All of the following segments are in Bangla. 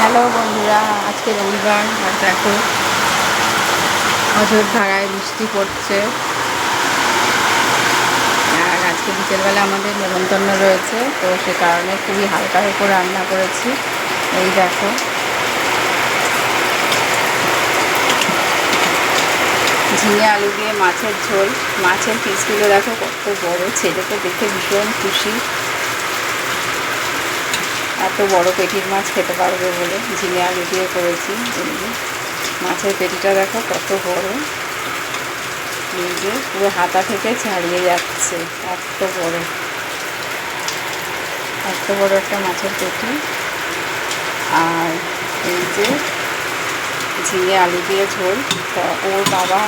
হ্যালো বন্ধুরা, আজকে রবিবার আর দেখো অঝোর ধারায় বৃষ্টি পড়ছে। আর আজকে বিকেলবেলা আমাদের নেমন্তন্ন রয়েছে, তো সে কারণে খুবই হালকা করে রান্না করেছি। এই দেখো ঝিঙে আলু দিয়ে মাছের ঝোল। মাছের পিসগুলো দেখো কত বড়, ছেলেকে দেখে ভীষণ খুশি। এত বড় পেটির মাছ খেতে পারবে বলে ঝিঙে আলু দিয়ে করেছি। মাছের পেটিটা দেখো কত বড়, এই যে পুরো হাতা থেকে ছাড়িয়ে যাচ্ছে। এত বড় একটা মাছের পেটি। আর এই যে ঝিঙে আলু দিয়ে ঝোল। ওর বাবা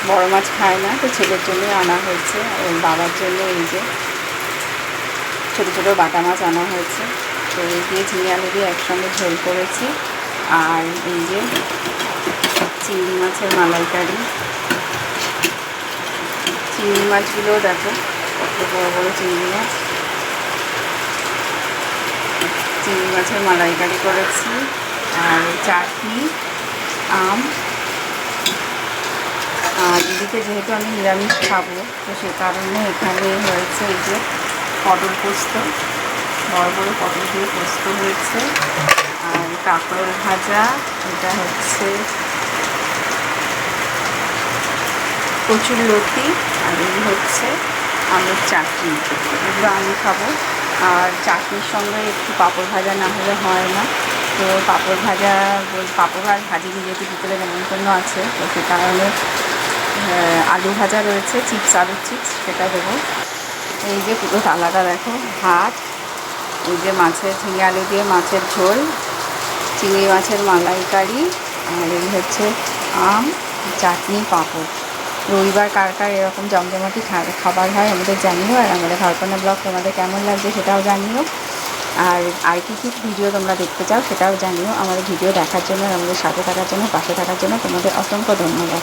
বড় মাছ খায় না, তো ছেলের জন্য আনা হয়েছে। ওর বাবার জন্য এই যে ছোটো ছোটো বাটা মাছ আনা হয়েছে। তো এই দিয়ে ঝিঙে আলু দিয়ে একসঙ্গে ঝোল করেছি। আর এই যে চিংড়ি মাছের মালাইকারি। চিংড়ি মাছগুলো দেখো কত বড় বড় চিংড়ি মাছ। চিংড়ি মাছের মালাইকারি করেছি। আর চাটনি, আম। আর এদিকে যেহেতু আমি নিরামিষ খাবো, তো সে কারণে এখানে হয়েছে এই যে পটল পোস্ত, বড় বড় পটল দিয়ে পোস্ত হয়েছে। আর কাঁকরোল ভাজা, এটা হচ্ছে কচুর লতি। আর এই হচ্ছে আমের চাটনি। এগুলো আমি খাবো। আর চাটনির সঙ্গে একটু পাঁপড় ভাজা না হলে হয় না। তো পাঁপড় আর ভাজিনি, যেহেতু বিকেলে নেমন্তন্ন আছে, তো সে কারণে আলু ভাজা রয়েছে, আলুর চিপস, সেটা দেবো। এই যে পুরো থালাটা দেখো, ভাত, এই যে ঝিঙে আলু দিয়ে মাছের ঝোল, চিংড়ি মাছের মালাইকারি, আর এই হচ্ছে আম, চাটনি, পাঁপড়। রবিবার কার কার এরকম জমজমাটি খাবার হয় আমাদের জানিও। আর আমাদের ঘরকন্যা ব্লগ তোমাদের কেমন লাগছে সেটাও জানিও। আর কী ভিডিও তোমরা দেখতে চাও সেটাও জানিও। আমাদের ভিডিও দেখার জন্য, আমাদের সাথে থাকার জন্য, পাশে থাকার জন্য তোমাদের অসংখ্য ধন্যবাদ।